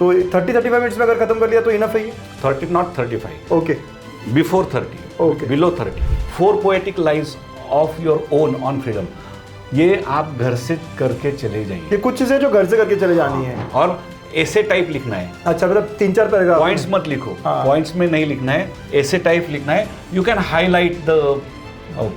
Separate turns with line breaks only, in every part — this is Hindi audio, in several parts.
तो 30-35 मिनट्स में अगर खत्म कर लिया तो इनफ है ये?
30 not 35.
Okay
Before 30.
Okay.
Below 30. 4 poetic lines of your own on freedom. ये आप घर से करके चले जाइए.
ये कुछ चीजें जो घर से करके चले जानी है.
और ऐसे टाइप लिखना है.
अच्छा, मतलब 3-4 पैराग्राफ.
पॉइंट्स मत लिखो. पॉइंट्स में नहीं लिखना है, ऐसे टाइप लिखना है. You can highlight the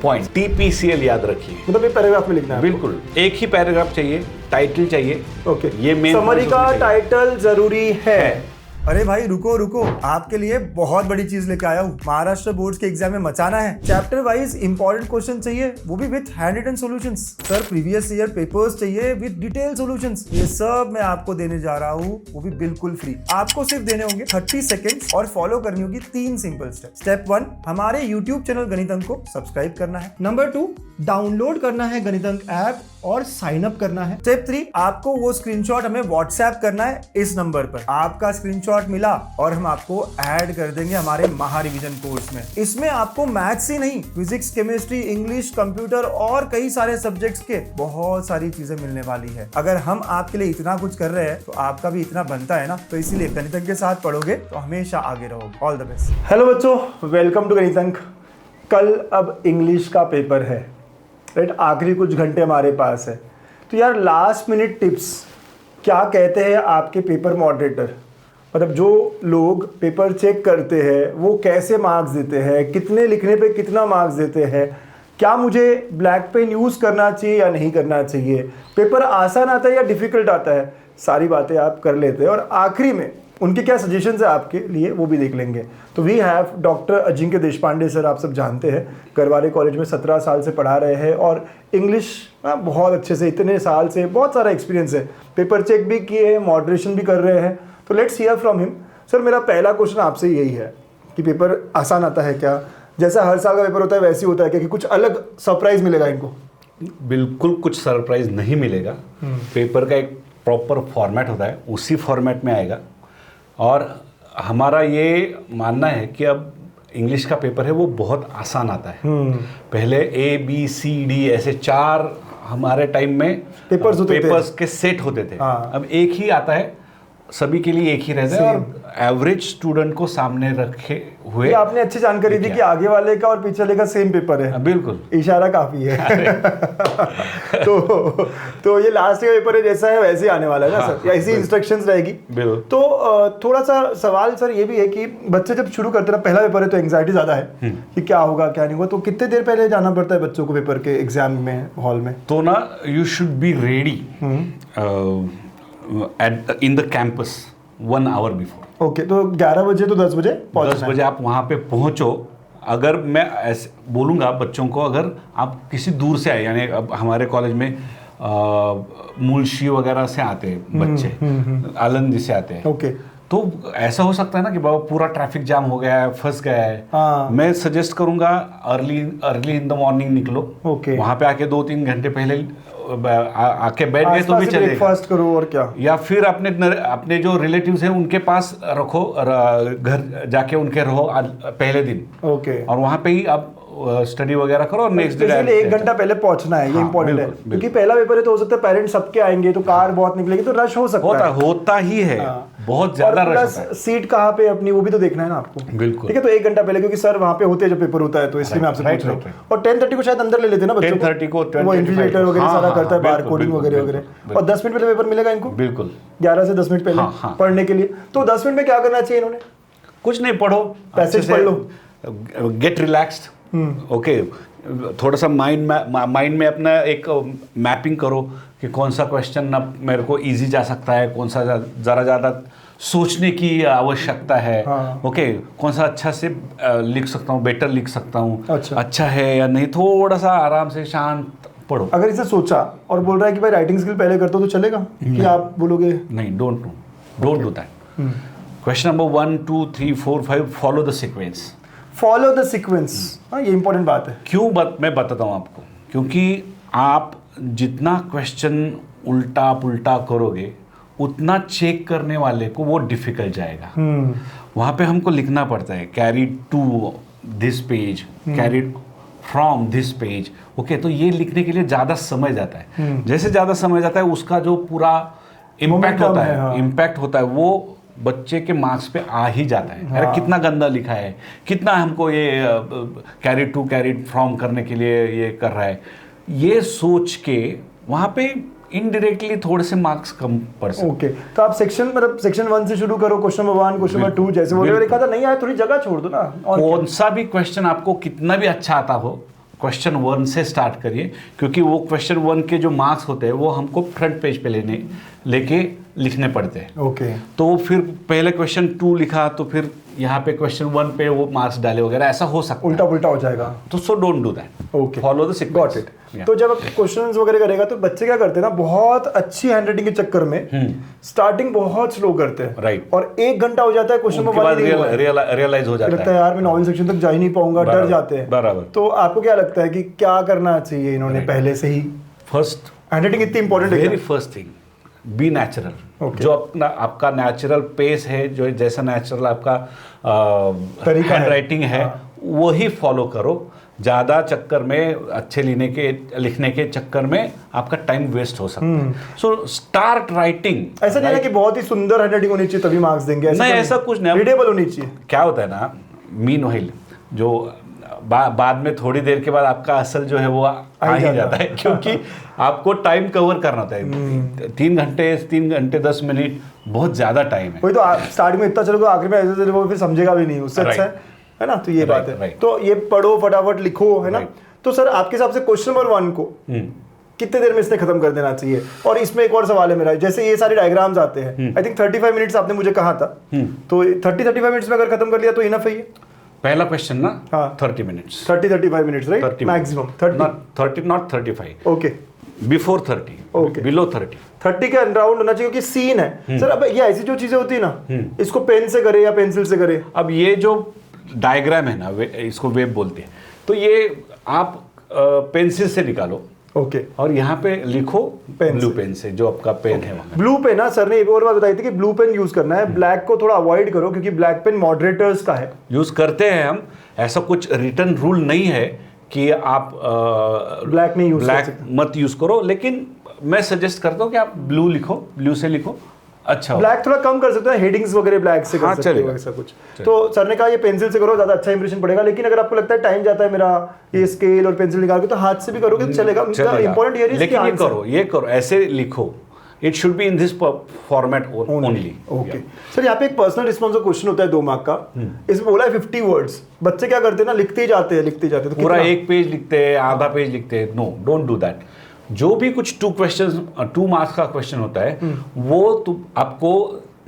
point. TPCL याद रखिए.
मतलब ये पैराग्राफ में लिखना है.
बिल्कुल. एक ही पैराग्राफ चाहिए, टाइटल चाहिए.
ओके.
ये मेन
समरी का टाइटल जरूरी है. अरे भाई रुको रुको, आपके लिए बहुत बड़ी चीज लेके आया हूँ. महाराष्ट्र बोर्ड्स के एग्जाम में मचाना है. चैप्टर वाइज इंपॉर्टेंट क्वेश्चन चाहिए, वो भी with hand written solutions. Sir previous year papers चाहिए विद डिटेल सॉल्यूशंस. ये सब मैं आपको देने जा रहा हूँ, वो भी बिल्कुल फ्री. आपको सिर्फ देने होंगे 30 सेकेंड्स और फॉलो करनी होगी 3 सिंपल स्टेप. स्टेप 1, हमारे यूट्यूब चैनल गणित अंक को सब्सक्राइब करना है. नंबर 2, डाउनलोड करना है गणित अंक ऐप और साइन अप करना है. स्टेप 3, आपको वो स्क्रीनशॉट हमें व्हाट्सएप करना है इस नंबर पर. आपका स्क्रीनशॉट मिला और हम आपको ऐड कर देंगे हमारे महा रिवीजन कोर्स में. इसमें आपको मैथ्स ही नहीं, फिजिक्स, केमिस्ट्री, इंग्लिश, कंप्यूटर और कई सारे सब्जेक्ट्स के बहुत सारी चीजें मिलने वाली है. अगर हम आपके लिए इतना कुछ कर रहे हैं तो आपका भी इतना बनता है ना. तो इसीलिए गणित अंक के साथ पढ़ोगे तो हमेशा आगे रहोगे. All the best. हेलो बच्चों, वेलकम टू गणित अंक. कल अब इंग्लिश का पेपर है, राइट. आखिरी कुछ घंटे हमारे पास है. तो यार लास्ट मिनट टिप्स क्या कहते हैं आपके पेपर मॉडरेटर. मतलब जो लोग पेपर चेक करते हैं वो कैसे मार्क्स देते हैं, कितने लिखने पे कितना मार्क्स देते हैं, क्या मुझे ब्लैक पेन यूज़ करना चाहिए या नहीं करना चाहिए, पेपर आसान आता है या डिफ़िकल्ट आता है, सारी बातें आप कर लेते हैं. और आखिरी में उनके क्या सजेशंस है आपके लिए वो भी देख लेंगे. तो we have doctor Ajinkya Deshpande sir. आप सब जानते हैं, गरवारे कॉलेज में 17 साल से पढ़ा रहे हैं और इंग्लिश बहुत अच्छे से, इतने साल से बहुत सारा एक्सपीरियंस है. पेपर चेक भी किए हैं, मॉडरेशन भी कर रहे हैं. तो let's hear from him. Sir मेरा पहला क्वेश्चन आपसे यही है कि पेपर आसान आता है क्या, जैसा हर साल का पेपर होता है वैसे ही होता है क्या, कि कुछ अलग सरप्राइज मिलेगा इनको?
बिल्कुल कुछ सरप्राइज नहीं मिलेगा. पेपर का एक प्रॉपर फॉर्मेट होता है, उसी फॉर्मेट में आएगा. और हमारा ये मानना है कि अब इंग्लिश का पेपर है वो बहुत आसान आता है. पहले ABCD ऐसे 4 हमारे टाइम में पेपर्स के सेट होते थे. अब एक ही आता है, सभी के लिए एक ही रहता है और एवरेज स्टूडेंट को सामने रखे हुए.
आपने अच्छी जानकारी दी कि आगे वाले का और पीछे वाले का सेम पेपर है.
बिल्कुल,
इशारा काफी है. तो ये लास्ट का पेपर है जैसा है वैसे ही आने वाला है ना सर, ऐसी इंस्ट्रक्शंस रहेगी. तो थोड़ा सा सवाल सर ये भी है कि बच्चे जब शुरू करते हैं, पहला पेपर है तो एंग्जाइटी ज्यादा है कि क्या होगा क्या नहीं होगा. तो कितने देर पहले जाना पड़ता है बच्चों को पेपर के एग्जाम में हॉल में?
तो ना you should be ready in the campus 1 hour before.
Okay, तो 11 बजे तो 10 बजे
10 बजे आप वहाँ पे पहुँचो. अगर मैं ऐसे बोलूँगा बच्चों को, अगर आप किसी दूर से आए, यानी अब हमारे कॉलेज में मुल्शी वगैरह से आते हैं बच्चे, आलंदी से आते हैं.
ओके,
तो ऐसा हो सकता है ना कि बाबा पूरा ट्रैफिक जाम हो गया है, फंस गया है. मैं सजेस्ट करूँगा अर्ली इन द मॉर्निंग निकलो.
ओके,
वहाँ पे आके 2-3 घंटे पहले आके बैठ गए तो भी चलेगा.
ब्रेकफास्ट करो और क्या,
या फिर अपने जो रिलेटिव्स हैं उनके पास रखो, घर जाके उनके रहो पहले दिन.
ओके,
और वहाँ पे ही आप स्टडी वगैरह करो और नेक्स्ट डे
1 घंटा पहले पहुंचना है. ये इंपॉर्टेंट है क्योंकि पहला पेपर है तो हो सकता है पेरेंट्स सबके आएंगे तो कार बहुत निकलेगी तो रश हो सकता है.
होता ही है. बहुत ज्यादा रश होता है.
सीट कहाँ पे अपनी वो भी तो देखना है ना आपको.
बिल्कुल,
ठीक है. तो 1 घंटा पहले, क्योंकि सर वहाँ पे होते हैं जब पेपर होता है, तो इसलिए मैं आपसे पूछ रहा हूँ. और 10:30 को शायद अंदर ले लेते हैं ना बच्चों को.
10:30 को
वो इन्विजिलेटर वगैरह सारा करता है, बार कोडिंग वगैरह वगैरह. और 10 मिनट पहले पेपर मिलेगा इनको.
बिल्कुल,
11 से 10 मिनट पहले पढ़ने के लिए. तो 10 मिनट में क्या करना चाहिए इन्होंने?
कुछ नहीं, पढ़ो,
पैसेज पढ़ लो,
गेट रिलैक्स्ड. ओके, थोड़ा सा माइंड में अपना एक मैपिंग करो कि कौन सा क्वेश्चन अब मेरे को इजी जा सकता है, कौन सा ज़रा ज़्यादा सोचने की आवश्यकता है. ओके, कौन सा अच्छा से लिख सकता हूँ, बेटर लिख सकता हूँ, अच्छा है या नहीं. थोड़ा सा आराम से शांत पढ़ो.
अगर इसे सोचा और बोल रहा है कि भाई राइटिंग स्किल पहले करते हो तो चलेगा कि आप बोलोगे
नहीं, don't do that. Question number 1 2 3 4 5 follow the sequence.
Follow the sequence, ये इंपॉर्टेंट बात है.
क्यों मैं बताता हूँ आपको, क्योंकि आप जितना क्वेश्चन उल्टा पुल्टा करोगे उतना चेक करने वाले को वो डिफिकल्ट जाएगा. वहाँ पे हमको लिखना पड़ता है carried to this page, carried from this page. Okay, तो ये लिखने के लिए ज़्यादा समय जाता है. जैसे ज़्यादा समय जाता है उसका जो पूरा इम्पैक्ट
Momentum
होता
है,
है,
हाँ।
इम्पैक्ट होता है, वो बच्चे के मार्क्स पे आ ही जाता है। अरे कितना गंदा लिखा है, कितना हमको ये कैरी टू कैरी फ्रॉम करने के लिए ये कर रहा है, ये सोच के वहाँ पे इनडायरेक्टली थोड़े से मार्क्स कम पड़ सकते हैं।
ओके, तो आप सेक्शन मतलब सेक्शन 1 से शुरू करो, क्वेश्चन नंबर 1, क्वेश्चन नंबर 2 जैसे बोले, और एक आधा नहीं आया थोड़ी जगह छोड़ दो ना। और
कौन सा भी क्वेश्चन आपको कितना भी अच्छा आता हो, क्वेश्चन 1 से स्टार्ट करिए, क्योंकि वो क्वेश्चन 1 के जो मार्क्स होते हैं वो हमको फ्रंट पेज पे लेके लिखने पड़ते हैं।
ओके,
तो फिर पहले क्वेश्चन 2 लिखा तो फिर यहाँ पे क्वेश्चन 1 पे वो मार्क्स डाले वगैरह, ऐसा हो सकता है।
उल्टा पुल्टा हो जाएगा।
तो so don't do that,
okay,
follow the
got
sequence.
It. तो जब आप क्वेश्चंस वगैरह करेगा तो बच्चे क्या करते हैं ना, बहुत अच्छी हैंडराइटिंग के चक्कर में स्टार्टिंग बहुत स्लो करते हैं,
राइट,
और 1 घंटा हो जाता है क्वेश्चन
उसके
नंबर
बाद
1
रियलाइज हो
लगता
जाता
है
है
यार मैं नॉवेल सेक्शन तक जा ही नहीं पाऊंगा, डर
बराबर,
जाते हैं।
बराबर।
तो आपको क्या लगता है कि क्या करना चाहिए इन्होंने पहले से ही?
फर्स्ट,
हैंडराइटिंग इतनी इंपॉर्टेंट है
वेरी
क्या?
First thing, be natural.
Okay.
जो अपना आपका नेचुरल पेस है, जो जैसा नेचुरल आपका
तरीका है।
हैंड राइटिंग है, वही फॉलो करो। ज़्यादा चक्कर में अच्छे लिखने के चक्कर में आपका टाइम वेस्ट हो सकता है। So start writing.
ऐसा नहीं है कि बहुत ही सुंदर हैंडराइटिंग होनी चाहिए तभी मार्क्स देंगे,
नहीं, ऐसा कुछ नहीं।
रीडेबल होनी चाहिए।
क्या होता है ना, मीन व्हाइल जो बाद में थोड़ी देर के बाद आपका असल जो है वो आ ही जाता है, क्योंकि आपको टाइम कवर करना होता है। 3 घंटे 10 मिनट बहुत ज्यादा टाइम है।
वही तो स्टार्टिंग में इतना चलोगे, आखिर में ऐसे चलोगे फिर समझेगा भी नहीं, उससे अच्छा है ना। तो ये बात है। तो ये पढ़ो, फटाफट लिखो, है ना। तो सर आपके हिसाब से क्वेश्चन नंबर 1 को कितने देर में इसने खत्म कर देना चाहिए? और इसमें एक और सवाल है मेरा, जैसे ये सारे डायग्राम्स आते हैं, आई थिंक 35 मिनट्स आपने मुझे कहा था, तो 30-35 मिनट्स में अगर खत्म कर लिया तो इनफ है ये?
पहला क्वेश्चन ना,
हाँ,
30 minutes,
30-35 minutes, right, maximum 30,
not 35,
okay,
before 30,
okay,
below 30
के अराउंड होना चाहिए, क्योंकि सीन है सर। अब ये ऐसी जो चीजें होती है ना, इसको पेन से करे या पेंसिल से करे।
अब ये जो डायग्राम है ना, इसको वेब बोलते हैं, तो ये आप पेंसिल से निकालो,
ओके,
और यहाँ पे लिखो
पेन
ब्लू पेन से, जो आपका पेन है वहाँ।
ब्लू पेन ना सर ने एक और बात बताई थी कि ब्लू पेन यूज करना है, ब्लैक को थोड़ा अवॉइड करो, क्योंकि ब्लैक पेन मॉडरेटर्स का है।
यूज करते हैं हम, ऐसा कुछ रिटर्न रूल नहीं है कि आप
ब्लैक नहीं यूज
ब्लैक मत यूज करो, लेकिन मैं सजेस्ट करता हूँ कि आप ब्लू लिखो, ब्लू से लिखो, अच्छा।
ब्लैक थोड़ा कम कर सकते हैं, हेडिंग्स वगैरह ब्लैक से कर सकते हो, ऐसा कुछ। तो सर ने कहा ये पेंसिल से करो, ज्यादा अच्छा इंप्रेशन पड़ेगा। लेकिन अगर आपको लगता है टाइम जाता है मेरा ये स्केल और पेंसिल निकाल के, तो हाथ से भी करोगे तो चलेगा। इंपॉर्टेंट ये
लेकिन ये करो ऐसे लिखो, it should be in this format only.
Okay sir, यहाँ पे एक पर्सनल रिस्पॉन्स का क्वेश्चन होता है 2 मार्क का, इसमें बोला है 50 वर्ड्स। बच्चे क्या करते हैं ना, लिखते ही जाते हैं तो
पूरा 1 पेज लिखते हैं, आधा पेज लिखते हैं। No, don't do that. जो भी कुछ 2 मार्क्स का क्वेश्चन होता है वो आपको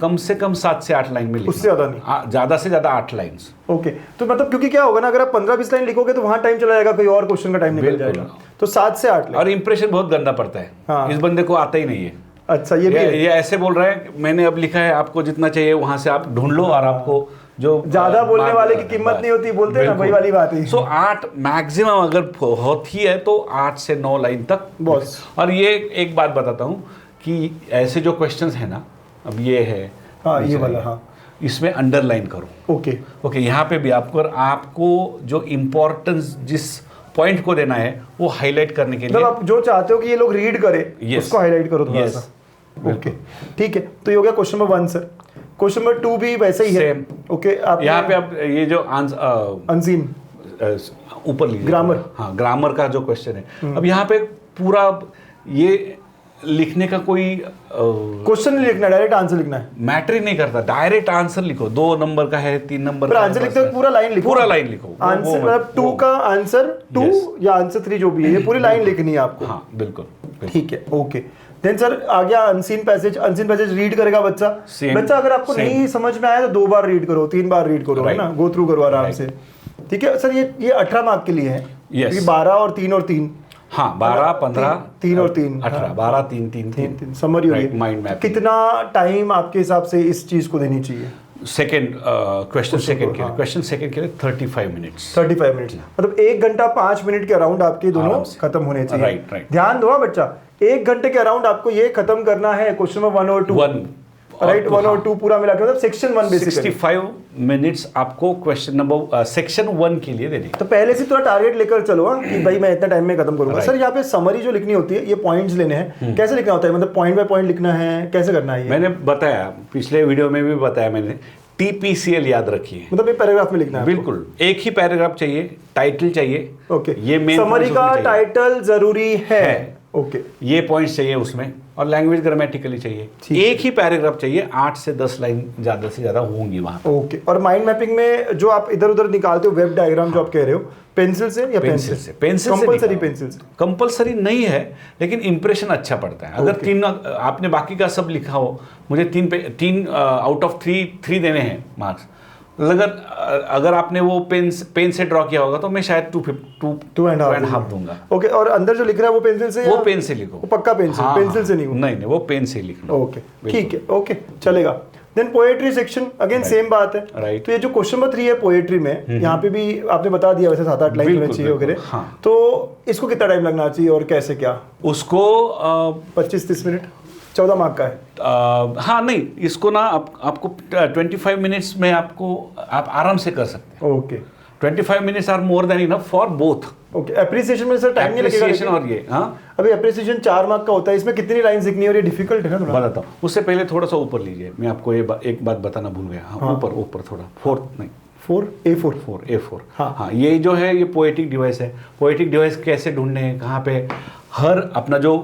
कम से कम 7 से 8 लाइन में लिखना,
उससे ज्यादा नहीं,
ज्यादा से ज्यादा 8 लाइन्स।
ओके, तो मतलब क्योंकि क्या होगा ना, अगर आप 15-20 लाइन लिखोगे तो वहां टाइम चला जाएगा, कोई और क्वेश्चन का टाइम निकल जाएगा। तो 7 से 8 लाइन,
और इंप्रेशन बहुत गंदा पड़ता है।
हाँ।
इस बंदे को आता ही नहीं है।
अच्छा, ये भी है।
ये ऐसे बोल रहा है, मैंने अब लिखा है, आपको जितना चाहिए वहां से आप ढूंढ लो, और आपको जो
ज्यादा बोलने वाले की कीमत नहीं होती, बोलते हैं ना, वही वाली बात है।
सो 8 मैक्सिमम अगर होती है तो 8 से 9 लाइन तक
बस।
और ये एक बात बताता हूँ कि ऐसे जो क्वेश्चंस है ना, अब ये है,
हाँ, ये वाला, हाँ,
इसमें अंडरलाइन करो। ओके, यहाँ पे भी आपको जो इम्पोर्टेंस जिस पॉइंट को देना है वो हाईलाइट करने के लिए,
आप जो चाहते हो कि ये लोग रीड करें, उसको हाईलाइट करो थोड़ा सा। ओके, ठीक है। तो ये हो गया question number 1 sir. Question number 2 भी वैसे ही है। ओके, आप
यहाँ पे आप ये जो
अनसीन
ऊपर लीजिए,
ग्रामर,
हाँ, ग्रामर का जो क्वेश्चन है, अब यहाँ पे पूरा ये लिखने का कोई
क्वेश्चन नहीं लिखना, डायरेक्ट आंसर लिखना है,
मैटर ही नहीं करता। डायरेक्ट आंसर लिखो, 2 नंबर का है, 3 नंबर का
आंसर लिखते हो, पूरा लाइन लिखो,
पूरा लाइन लिखो।
आंसर मतलब 2 का आंसर 2 या आंसर 3 जो भी है, ये पूरी लाइन लिखनी है आपको।
हाँ, बिल्कुल।
ठीक है, ओके। देन सर आ गया unseen passage. Unseen passage read करेगा बच्चा। अगर आपको नहीं समझ में आया तो 2 बार रीड करो, 3 बार रीड करो, है ना, गो थ्रू करो आराम से। ठीक है सर, ये 18 मार्क के लिए है, क्योंकि 12 और 3 और 3,
हाँ, 12, 15,
3 और 3,
18, 12, 3, 3,
समरी होगी।
Mind map.
कितना टाइम आपके हिसाब से इस चीज को देनी चाहिए?
क्वेश्चन सेकंड के लिए 35 मिनट्स।
35 मिनट्स मतलब 1 घंटा 5 मिनट के अराउंड आपके दोनों खत्म होने चाहिए।
राइट।
ध्यान दो बच्चा, 1 घंटे के अराउंड आपको ये खत्म करना है क्वेश्चन नंबर 1 और 2। राइट 1 और 2 पूरा मिला के मतलब सेक्शन 1 बेसिकली
65 मिनट्स आपको क्वेश्चन नंबर सेक्शन 1 के लिए देने।
तो पहले से थोड़ा टारगेट लेकर चलो कि भाई मैं इतना टाइम में खत्म करूंगा। सर यहाँ पे समरी जो लिखनी होती है, ये पॉइंट्स लेने हैं, कैसे लिखना होता है, मतलब पॉइंट बाय पॉइंट लिखना है, कैसे करना है?
मैंने बताया, पिछले वीडियो में भी बताया मैंने, TPCL याद रखिए,
मतलब एक पैराग्राफ में लिखना है।
बिल्कुल एक ही पैराग्राफ चाहिए, टाइटल चाहिए।
ओके,
ये मेन
समरी का टाइटल जरूरी है। ओके,
ये पॉइंट्स चाहिए उसमें, और लैंग्वेज ग्रामेटिकली चाहिए। एक ही पैराग्राफ चाहिए, 8 से 10 लाइन ज्यादा से ज्यादा होंगी वहां।
ओके, और माइंड मैपिंग में जो आप इधर उधर निकालते हो वेब डायग्राम जो आप कह रहे हो, पेंसिल से या पेंसिल से?
पेंसिल से
कंपलसरी पेंसिल से?
कंपलसरी नहीं है, लेकिन इंप्रेशन अच्छा पड़ता है। अगर 3 आपने बाकी का सब लिखा हो, मुझे 3 आउट ऑफ 3 देने हैं मार्क्स, अगर आपने वो पेन से ड्रॉ किया होगा तो मैं शायद 2.5 दूंगा।
ओके, और अंदर जो लिख रहा है वो पेंसिल से?
वो पेन से लिखो,
वो पक्का पेंसिल?
हाँ,
पेंसिल से नहीं?
नहीं वो पेन से लिखना।
ओके, ठीक है, ओके चलेगा। Then poetry section again same बात है।
राइट,
तो ये जो क्वेश्चन नंबर 3 है पोएट्री में, यहाँ पे भी आपने बता दिया वैसे 7-8 लाइन होना चाहिए वगैरह।
हाँ।
तो इसको कितना टाइम लगना चाहिए और कैसे क्या?
उसको
25-30 मिनट 14 मार्क का है।
हाँ नहीं, इसको ना आपको 25 मिनट्स में आप आराम से कर सकते हैं।
Okay,
25 minutes are more than enough for both.
Okay, appreciation में सर टाइम नहीं लगेगा?
एप्रिसिएशन और ये, हाँ
अभी एप्रिसिएशन 4 मार्क का होता है, इसमें कितनी लाइन लिखनी है और ये डिफिकल्ट है ना थोड़ा?
बताता हूँ, उससे पहले थोड़ा सा ऊपर लीजिए, मैं आपको एक बात बताना भूल गया। हाँ, ऊपर थोड़ा 4 नहीं
4A4
हाँ, ये जो है ये पोएटिक डिवाइस है। पोएटिक डिवाइस कैसे ढूंढने हैं, कहाँ पे? हर अपना जो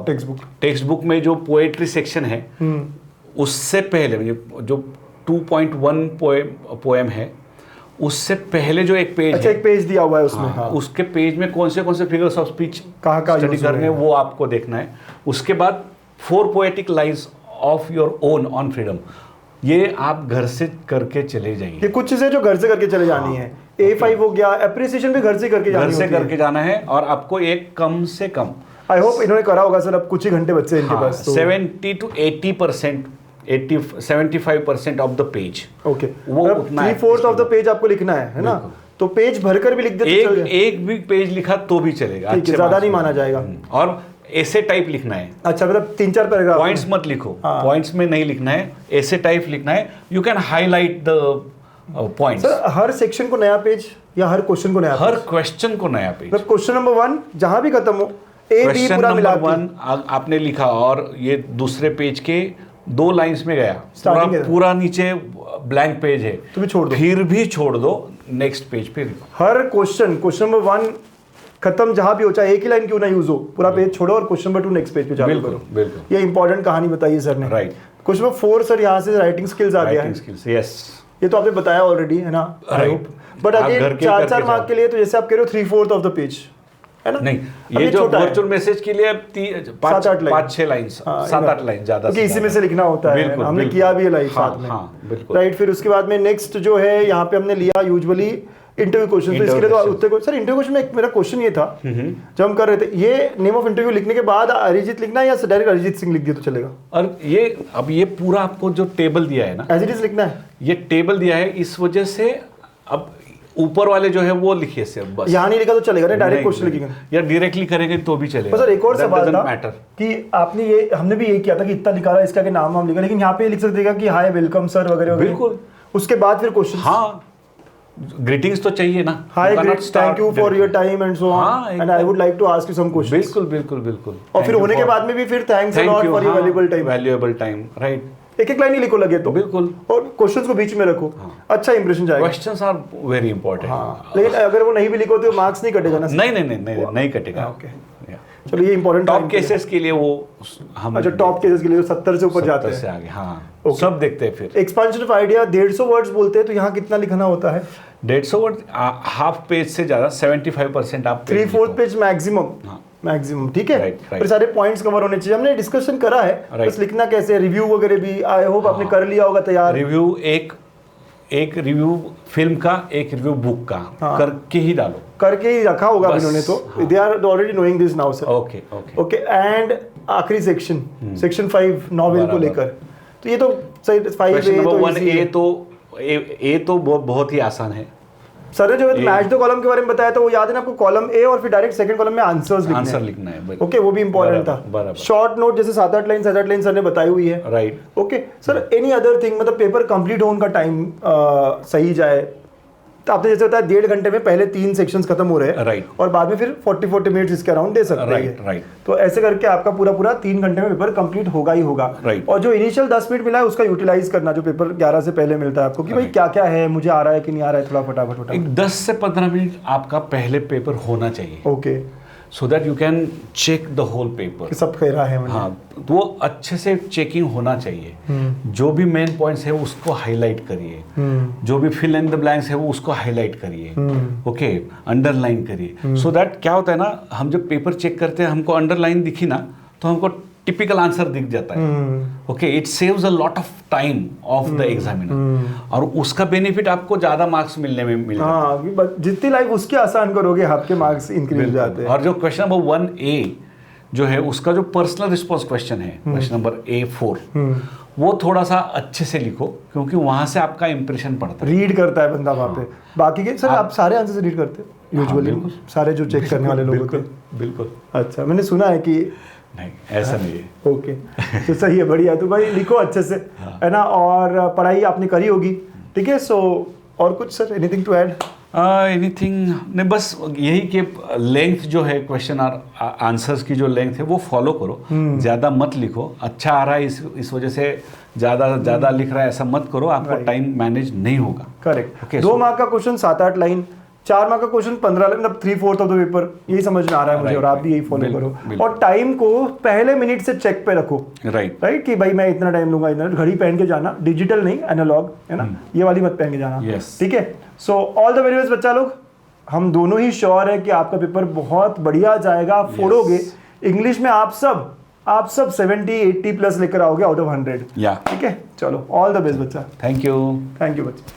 टेक्स्ट बुक में जो पोएट्री सेक्शन है, उससे पहले जो 2.1 पोएम है, उससे पहले जो एक पेज,
अच्छा एक पेज दिया हुआ है उसमें, हाँ,
उसके पेज में कौन से फिगर्स ऑफ स्पीच
कहाँ
स्टडी करने हैं वो आपको देखना है। उसके बाद 4 poetic lines of your own on freedom, ये आप घर से करके चले जाइए।
ये कुछ चीजें जो घर से करके चले जानी है। A5 हो गया, एप्रिसिएशन भी घर से करके
जाना है, और आपको एक कम से कम,
आई होप इन्होंने करा होगा सर, अब कुछ ही घंटे बचे इनके पास,
70 to 80%, 75% of the page.
Okay, वो 3/4 ऑफ द पेज आपको लिखना है ना? तो पेज भरकर भी लिख दे,
एक भी पेज लिखा तो भी चलेगा,
ज्यादा नहीं माना जाएगा।
और ऐसे टाइप लिखना है।
अच्छा, मतलब 3-4 पैराग्राफ,
पॉइंट्स मत लिखो, पॉइंट्स में नहीं लिखना है, ऐसे टाइप लिखना है। You can highlight the points.
Sir her section को नया पेज या हर क्वेश्चन को नया?
हर क्वेश्चन को नया पेज।
मतलब क्वेश्चन नंबर 1 जहां भी खत्म हो,
क्वेश्चन नंबर 1 आपने लिखा और ये दूसरे पेज के 2 लाइंस में गया, पूरा नीचे ब्लैंक पेज है,
तो भी छोड़ दो,
फिर भी छोड़ दो, नेक्स्ट पेज पे
हर क्वेश्चन नंबर 1 खत्म जहां भी हो, चाहे एक ही लाइन क्यों ना यूज हो, पूरा पेज छोड़ो और क्वेश्चन नंबर 2 नेक्स्ट पेज पे चालू करो।
बिल्कुल,
ये इंपॉर्टेंट कहानी बताई है सर ने।
राइट।
क्वेश्चन नंबर 4 सर यहाँ से राइटिंग स्किल्स आ गया है।
यस,
ये तो आपने बताया ऑलरेडी है ना? राइट, बट अगेन 4 मार्क के लिए तो जैसे आप कह रहे हो 3/4 ऑफ द पेज है ना?
नहीं, ये जो वर्चुअल मैसेज के लिए 5-6 लाइन, 7-8 लाइन ज्यादा,
क्योंकि इसी में से लिखना होता है, हमने किया भी है लाइव साथ में।
बिल्कुल,
राइट। फिर उसके बाद में नेक्स्ट जो है यहाँ पे हमने लिया यूजुअली इंटरव्यू क्वेश्चन। तो इसके लिए तो उत्तर को सर इंटरव्यू क्वेश्चन में एक मेरा क्वेश्चन ये था जब हम कर रहे थे, ये नेम ऑफ इंटरव्यू लिखने के बाद अरिजीत लिखना है या डायरेक्ट अरिजीत सिंह लिख दिया तो चलेगा?
और ये अब ये पूरा आपको जो टेबल दिया है ना,
एज इट इज लिखना है।
ये टेबल दिया है, इस वजह से अब ऊपर वाले जो है वो लिखिए सिर्फ, बस
यहाँ नहीं लिखा तो चलेगा ना? डायरेक्ट क्वेश्चन लिखेंगे
या डायरेक्टली करेंगे तो भी चलेगा।
सर एक और सवाल था कि आपने ये, हमने भी ये किया था कि इतना लिखा रहा, इसका नाम हम लिखा, लेकिन यहाँ पे लिख सकते कि हाय वेलकम सर वगैरह।
बिल्कुल,
उसके बाद फिर क्वेश्चन,
हाँ ग्रीटिंग्स तो चाहिए ना,
hi thank you for your time and so on and I would like to ask you some questions.
बिल्कुल।
और फिर होने के बाद में भी फिर thanks a lot for your valuable time.
Right,
एक लाइन ही लिखो लगे तो।
बिल्कुल,
और क्वेश्चंस को बीच में रखो, अच्छा इंप्रेशन जाएगा।
Questions are very important.
लेकिन अगर वो नहीं भी लिखो तो मार्क्स नहीं कटेगा ना?
नहीं कटेगा।
ओके, चलो ये इंपॉर्टेंट
टॉप केसेस के लिए वो हम,
अच्छा टॉप केसेस के लिए 70 से ऊपर जाते हैं,
से आगे, हाँ सब देखते हैं। फिर
एक्सपेंशन ऑफ आइडिया 150 वर्ड्स बोलते हैं, तो यहाँ कितना लिखना होता है?
150 वर्ड, हाफ पेज से ज्यादा, 75% आप
3/4 पेज मैक्सिमम, ठीक है। फिर सारे पॉइंट्स कवर होने चाहिए, हमने डिस्कशन करा है, बस लिखना कैसे, रिव्यू वगैरह भी आई होप आपने कर लिया होगा तैयार।
रिव्यू एक रिव्यू फिल्म का, एक रिव्यू बुक का करके ही डालो, करके
ही रखा होगा इन्होंने, तो they are already knowing this now sir. Okay and आखिरी सेक्शन 5 नॉवेल को लेकर, तो ये तो 5A तो
ए तो बहुत ही आसान है,
सर ने जो मैच द कॉलम के बारे में बताया था वो याद है ना आपको, कॉलम ए और फिर डायरेक्ट सेकंड कॉलम में आंसर्स लिखने
आंसर
हैं।
लिखना है।
ओके, वो भी इंपॉर्टेंट था।
बराबर।
शॉर्ट नोट जैसे 7-8 लाइन सर ने बताई हुई है।
Right.
Okay sir, any other thing, मतलब पेपर कंप्लीट होने का टाइम सही जाए तो आपने जैसे बताया 1.5 घंटे में पहले 3 सेक्शंस खत्म हो रहे हैं,
राइट,
और बाद में फिर 40 मिनट्स इसके अराउंड दे सकते
राइट,
हैं।
राइट।
तो ऐसे करके आपका पूरा 3 घंटे में पेपर कंप्लीट होगा ही होगा।
राइट।
और जो इनिशियल 10 मिनट मिला है उसका यूटिलाइज करना, जो पेपर 11 से पहले मिलता है आपको, कि भाई क्या क्या है, मुझे आ रहा है कि नहीं आ रहा है, थोड़ा फटाफट।
एक 10 से 15 मिनट आपका पहले पेपर होना चाहिए,
okay,
so that you can check the whole paper.
कि सब कह रहा है मैंने।
हाँ, तो वो अच्छे से चेकिंग होना चाहिए। जो भी मेन पॉइंट्स है उसको हाईलाइट करिए, जो भी फिल इन द ब्लैंक्स है वो उसको हाईलाइट करिए, ओके, अंडरलाइन करिए, सो दैट क्या होता है ना, हम जब पेपर चेक करते हैं हमको अंडरलाइन दिखी ना तो हमको टिपिकल आंसर दिख जाता है। Okay, it saves a lot of time of the examiner, और उसका बेनिफिट आपको ज्यादा मार्क्स मिलने में मिल जाता है।
हाँ, जितनी लाइफ उसके आसान करोगे आपके मार्क्स इंक्रीज हो जाते हैं।
और जो क्वेश्चन नंबर 1A जो है उसका जो पर्सनल रिस्पॉन्स क्वेश्चन है, क्वेश्चन नंबर A4, वो थोड़ा सा अच्छे से लिखो, क्योंकि वहां से आपका इंप्रेशन पड़ता है।
रीड करता है बंदा वहाँ पे। बाकी के सर आप सारे आंसर से रीड करते हैं यूजुअली? सारे जो चेक करने वाले लोग होते हैं।
बिल्कुल।
अच्छा, मैंने सुना है कि
नहीं, ऐसा नहीं है।
ओके, तो सही है, बढ़िया। तो भाई लिखो अच्छे से, है ना, और पढ़ाई आपने करी होगी, ठीक है। सो और कुछ sir, anything to add?
Anything नहीं, बस यही कि लेंथ जो है क्वेश्चन और आंसर्स की जो लेंथ है वो फॉलो करो, ज़्यादा मत लिखो। अच्छा आ रहा है इस वजह से ज़्यादा लिख रहा है ऐसा मत करो, आपको टाइम मैनेज नहीं होगा।
करेक्ट। 2 मार्क का क्वेश्चन 7-8 लाइन, 4 मार्क का क्वेश्चन 15 लाइन, मतलब 3/4 ऑफ द पेपर, यही समझ में आ रहा है मुझे। और आप भी यही फॉलो करो, और टाइम को पहले मिनट से चेक पे रखो। राइट, कि भाई मैं इतना टाइम लूंगा, इतना। घड़ी पहन के जाना, डिजिटल नहीं, एनालॉग, है ना, ये वाली मत पहन के जाना, ठीक है। So all the very best बच्चा लोग, हम दोनों ही श्योर है कि आपका पेपर बहुत बढ़िया जाएगा, आप फोड़ोगे। इंग्लिश में आप सब 70-80 प्लस लेकर आओगे आउट ऑफ 100, ठीक है। चलो, ऑल द बेस्ट बच्चा।
थैंक यू
बच्चा।